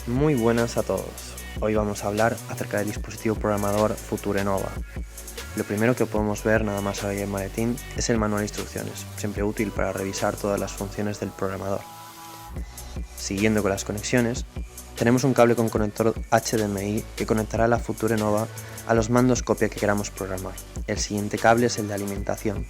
Muy buenas a todos. Hoy vamos a hablar acerca del dispositivo programador FutureNova. Lo primero que podemos ver nada más abrir el maletín es el manual de instrucciones, siempre útil para revisar todas las funciones del programador. Siguiendo con las conexiones, tenemos un cable con conector HDMI que conectará la FutureNova a los mandos copia que queramos programar. El siguiente cable es el de alimentación,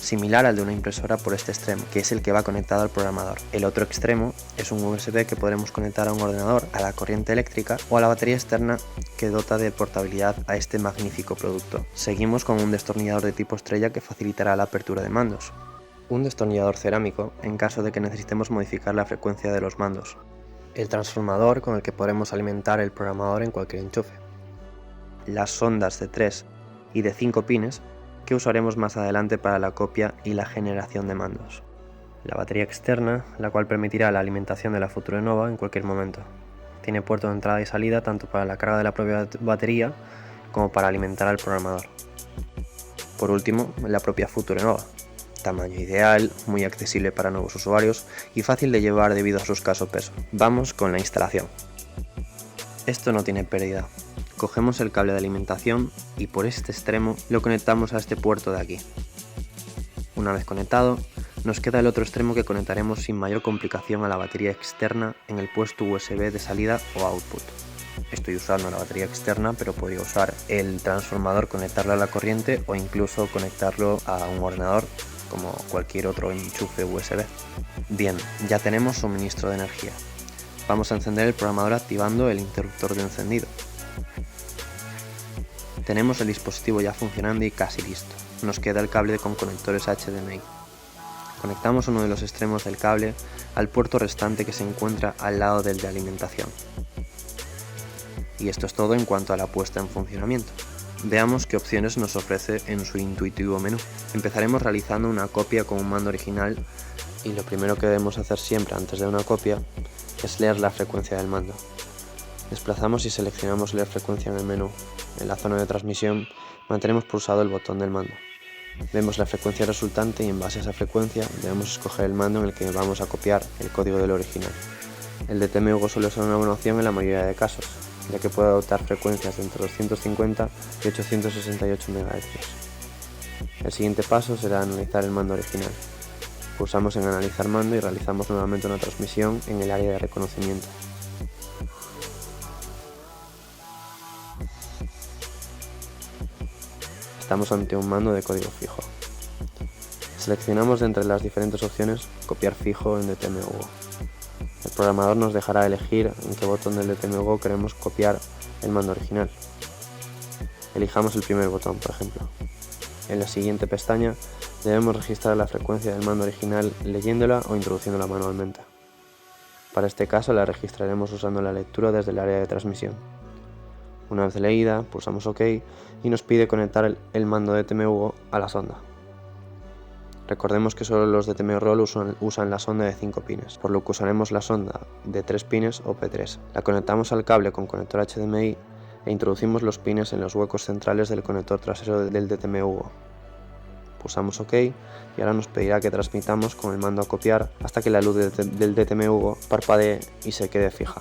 similar al de una impresora por este extremo, que es el que va conectado al programador. El otro extremo es un USB que podremos conectar a un ordenador, a la corriente eléctrica o a la batería externa que dota de portabilidad a este magnífico producto. Seguimos con un destornillador de tipo estrella que facilitará la apertura de mandos. Un destornillador cerámico en caso de que necesitemos modificar la frecuencia de los mandos. El transformador con el que podremos alimentar el programador en cualquier enchufe. Las sondas de 3 y de 5 pines que usaremos más adelante para la copia y la generación de mandos. La batería externa, la cual permitirá la alimentación de la FutureNova en cualquier momento. Tiene puerto de entrada y salida tanto para la carga de la propia batería como para alimentar al programador. Por último, la propia FutureNova. Tamaño ideal, muy accesible para nuevos usuarios y fácil de llevar debido a su escaso peso. Vamos con la instalación. Esto no tiene pérdida. Cogemos el cable de alimentación y por este extremo lo conectamos a este puerto de aquí. Una vez conectado, nos queda el otro extremo que conectaremos sin mayor complicación a la batería externa en el puesto USB de salida o output. Estoy usando la batería externa, pero podría usar el transformador, conectarlo a la corriente o incluso conectarlo a un ordenador como cualquier otro enchufe USB. Bien, ya tenemos suministro de energía. Vamos a encender el programador activando el interruptor de encendido. Tenemos el dispositivo ya funcionando y casi listo. Nos queda el cable con conectores HDMI. Conectamos uno de los extremos del cable al puerto restante que se encuentra al lado del de alimentación. Y esto es todo en cuanto a la puesta en funcionamiento. Veamos qué opciones nos ofrece en su intuitivo menú. Empezaremos realizando una copia con un mando original y lo primero que debemos hacer siempre antes de una copia es leer la frecuencia del mando. Desplazamos y seleccionamos leer frecuencia en el menú. En la zona de transmisión mantenemos pulsado el botón del mando. Vemos la frecuencia resultante y en base a esa frecuencia debemos escoger el mando en el que vamos a copiar el código del original. El DTMUGO suele ser una buena opción en la mayoría de casos, ya que puede adoptar frecuencias entre 250 y 868 MHz. El siguiente paso será analizar el mando original. Pulsamos en analizar mando y realizamos nuevamente una transmisión en el área de reconocimiento. Estamos ante un mando de código fijo. Seleccionamos de entre las diferentes opciones copiar fijo en DTMUGO. El programador nos dejará elegir en qué botón del DTMUGO queremos copiar el mando original. Elijamos el primer botón, por ejemplo. En la siguiente pestaña debemos registrar la frecuencia del mando original leyéndola o introduciéndola manualmente. Para este caso la registraremos usando la lectura desde el área de transmisión. Una vez leída, pulsamos OK y nos pide conectar el mando DTMUGO a la sonda. Recordemos que solo los DTMRoll usan la sonda de 5 pines, por lo que usaremos la sonda de 3 pines o P3. La conectamos al cable con conector HDMI e introducimos los pines en los huecos centrales del conector trasero del DTMUGO. Pulsamos OK y ahora nos pedirá que transmitamos con el mando a copiar hasta que la luz del DTMUGO parpadee y se quede fija.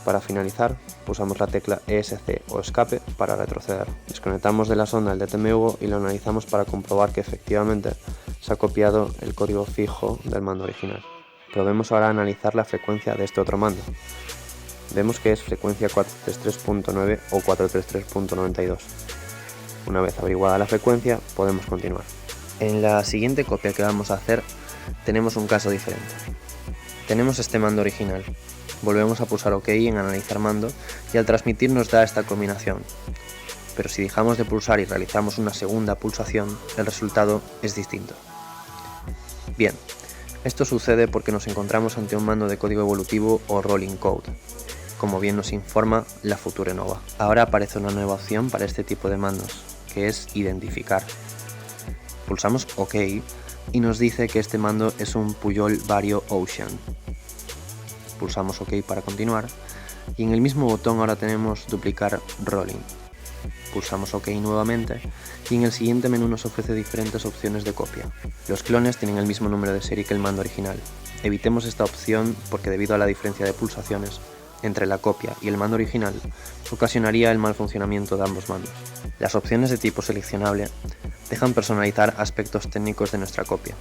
Para finalizar, pulsamos la tecla ESC o escape para retroceder. Desconectamos de la sonda el DTMUGO y lo analizamos para comprobar que efectivamente se ha copiado el código fijo del mando original. Probemos ahora a analizar la frecuencia de este otro mando. Vemos que es frecuencia 433.9 o 433.92. Una vez averiguada la frecuencia, podemos continuar. En la siguiente copia que vamos a hacer, tenemos un caso diferente. Tenemos este mando original. Volvemos a pulsar OK en analizar mando y al transmitir nos da esta combinación. Pero si dejamos de pulsar y realizamos una segunda pulsación, el resultado es distinto. Bien, esto sucede porque nos encontramos ante un mando de código evolutivo o rolling code, como bien nos informa la FutureNova. Ahora aparece una nueva opción para este tipo de mandos, que es identificar. Pulsamos OK y nos dice que este mando es un Puyol Vario Ocean. Pulsamos OK para continuar y en el mismo botón ahora tenemos duplicar rolling. pulsamos OK nuevamente y en el siguiente menú nos ofrece diferentes opciones de copia. Los clones tienen el mismo número de serie que el mando original. Evitemos esta opción porque debido a la diferencia de pulsaciones entre la copia y el mando original, ocasionaría el mal funcionamiento de ambos mandos. Las opciones de tipo seleccionable dejan personalizar aspectos técnicos de nuestra copia.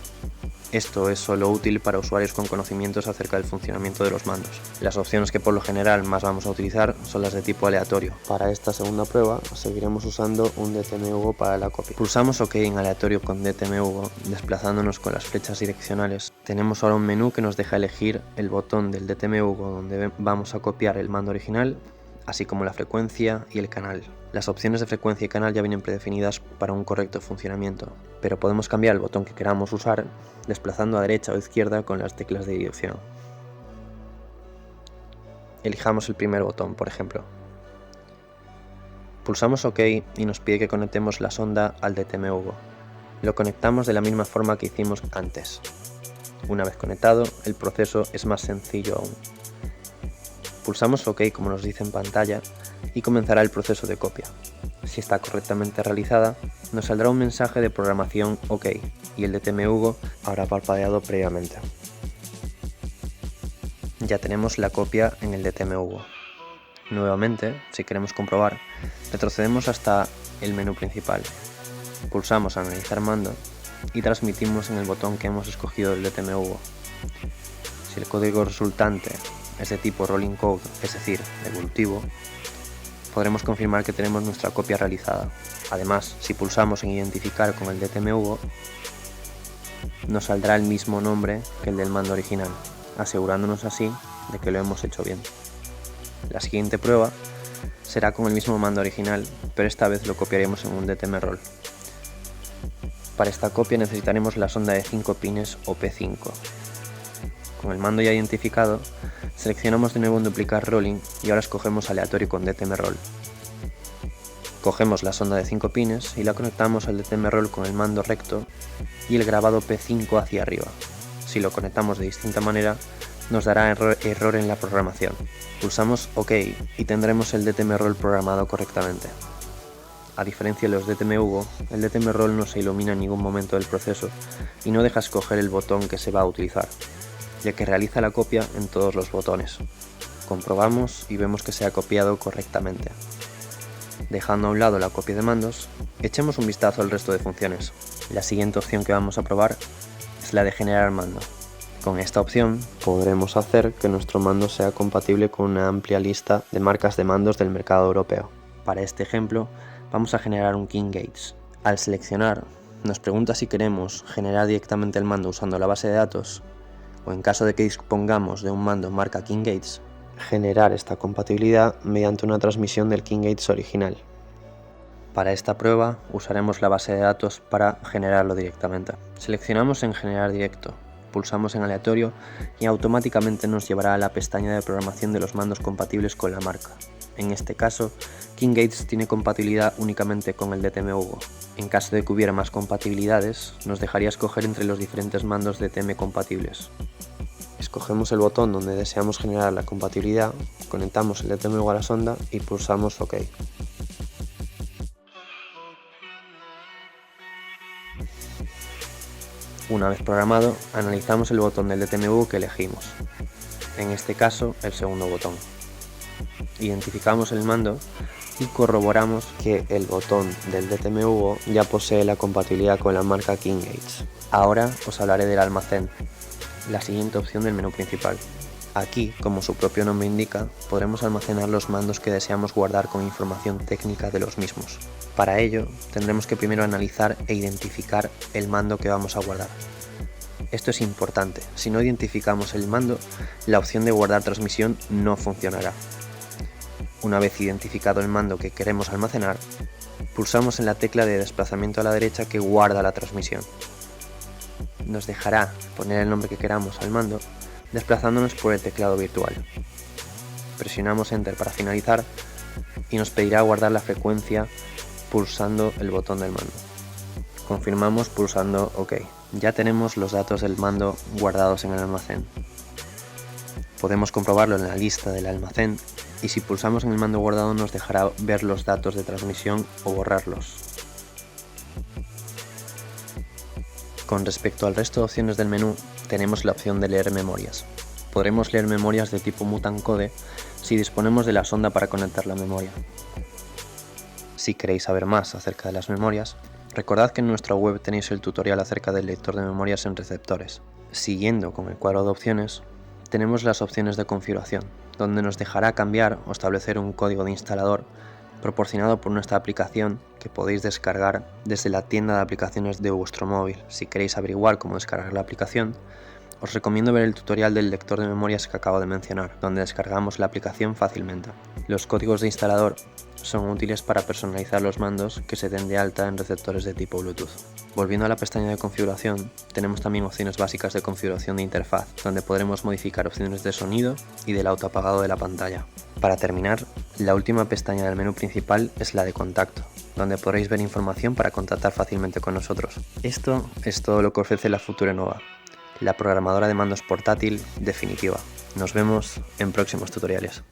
Esto es solo útil para usuarios con conocimientos acerca del funcionamiento de los mandos. Las opciones que por lo general más vamos a utilizar son las de tipo aleatorio. Para esta segunda prueba seguiremos usando un DTMUGO para la copia. Pulsamos OK en aleatorio con DTMUGO, desplazándonos con las flechas direccionales. Tenemos ahora un menú que nos deja elegir el botón del DTMUGO donde vamos a copiar el mando original, así como la frecuencia y el canal. Las opciones de frecuencia y canal ya vienen predefinidas para un correcto funcionamiento, pero podemos cambiar el botón que queramos usar desplazando a derecha o izquierda con las teclas de dirección. Elijamos el primer botón, por ejemplo. Pulsamos OK y nos pide que conectemos la sonda al DTMUGO. Lo conectamos de la misma forma que hicimos antes. Una vez conectado, el proceso es más sencillo aún. Pulsamos OK como nos dice en pantalla y comenzará el proceso de copia. Si está correctamente realizada, nos saldrá un mensaje de programación OK y el DTMUGO habrá parpadeado previamente. Ya tenemos la copia en el DTMUGO. Nuevamente, si queremos comprobar, retrocedemos hasta el menú principal. Pulsamos Analizar mando y transmitimos en el botón que hemos escogido del DTMUGO. Si el código resultante es de tipo Rolling Code, es decir, evolutivo, podremos confirmar que tenemos nuestra copia realizada. Además, si pulsamos en Identificar con el DTMUGO, nos saldrá el mismo nombre que el del mando original, asegurándonos así de que lo hemos hecho bien. La siguiente prueba será con el mismo mando original, pero esta vez lo copiaremos en un DTMRoll. Para esta copia necesitaremos la sonda de 5 pines o P5. Con el mando ya identificado, seleccionamos de nuevo en Duplicar Rolling y ahora escogemos Aleatorio con DTMRoll. Cogemos la sonda de 5 pines y la conectamos al DTMRoll con el mando recto y el grabado P5 hacia arriba. Si lo conectamos de distinta manera, nos dará error en la programación. Pulsamos OK y tendremos el DTMRoll programado correctamente. A diferencia de los DTMUGO, el DTMRoll no se ilumina en ningún momento del proceso y no deja escoger el botón que se va a utilizar, ya que realiza la copia en todos los botones. Comprobamos y vemos que se ha copiado correctamente. Dejando a un lado la copia de mandos, echemos un vistazo al resto de funciones. La siguiente opción que vamos a probar es la de generar mando. Con esta opción podremos hacer que nuestro mando sea compatible con una amplia lista de marcas de mandos del mercado europeo. Para este ejemplo, vamos a generar un King Gates. Al seleccionar, nos pregunta si queremos generar directamente el mando usando la base de datos o, en caso de que dispongamos de un mando marca King Gates, generar esta compatibilidad mediante una transmisión del King Gates original. Para esta prueba usaremos la base de datos para generarlo directamente. Seleccionamos en Generar directo, pulsamos en Aleatorio y automáticamente nos llevará a la pestaña de programación de los mandos compatibles con la marca. En este caso, King Gates tiene compatibilidad únicamente con el DTMUGO. En caso de que hubiera más compatibilidades, nos dejaría escoger entre los diferentes mandos DTM compatibles. Escogemos el botón donde deseamos generar la compatibilidad, conectamos el DTMUGO a la sonda y pulsamos OK. Una vez programado, analizamos el botón del DTMUGO que elegimos, en este caso el segundo botón. Identificamos el mando y corroboramos que el botón del DTMUGO ya posee la compatibilidad con la marca King Gates. Ahora os hablaré del almacén, la siguiente opción del menú principal. Aquí, como su propio nombre indica, podremos almacenar los mandos que deseamos guardar con información técnica de los mismos. Para ello, tendremos que primero analizar e identificar el mando que vamos a guardar. Esto es importante, si no identificamos el mando, la opción de guardar transmisión no funcionará. Una vez identificado el mando que queremos almacenar, pulsamos en la tecla de desplazamiento a la derecha que guarda la transmisión. Nos dejará poner el nombre que queramos al mando, desplazándonos por el teclado virtual. Presionamos Enter para finalizar y nos pedirá guardar la frecuencia pulsando el botón del mando. Confirmamos pulsando OK. Ya tenemos los datos del mando guardados en el almacén. Podemos comprobarlo en la lista del almacén y si pulsamos en el mando guardado nos dejará ver los datos de transmisión o borrarlos. Con respecto al resto de opciones del menú, tenemos la opción de leer memorias. Podremos leer memorias de tipo mutancode si disponemos de la sonda para conectar la memoria. Si queréis saber más acerca de las memorias, recordad que en nuestra web tenéis el tutorial acerca del lector de memorias en receptores. Siguiendo con el cuadro de opciones, tenemos las opciones de configuración, donde nos dejará cambiar o establecer un código de instalador proporcionado por nuestra aplicación que podéis descargar desde la tienda de aplicaciones de vuestro móvil. Si queréis averiguar cómo descargar la aplicación, os recomiendo ver el tutorial del lector de memorias que acabo de mencionar, donde descargamos la aplicación fácilmente. Los códigos de instalador son útiles para personalizar los mandos que se den de alta en receptores de tipo Bluetooth. Volviendo a la pestaña de configuración, tenemos también opciones básicas de configuración de interfaz, donde podremos modificar opciones de sonido y del autoapagado de la pantalla. Para terminar, la última pestaña del menú principal es la de contacto, donde podréis ver información para contactar fácilmente con nosotros. Esto es todo lo que ofrece la Future Nova, la programadora de mandos portátil definitiva. Nos vemos en próximos tutoriales.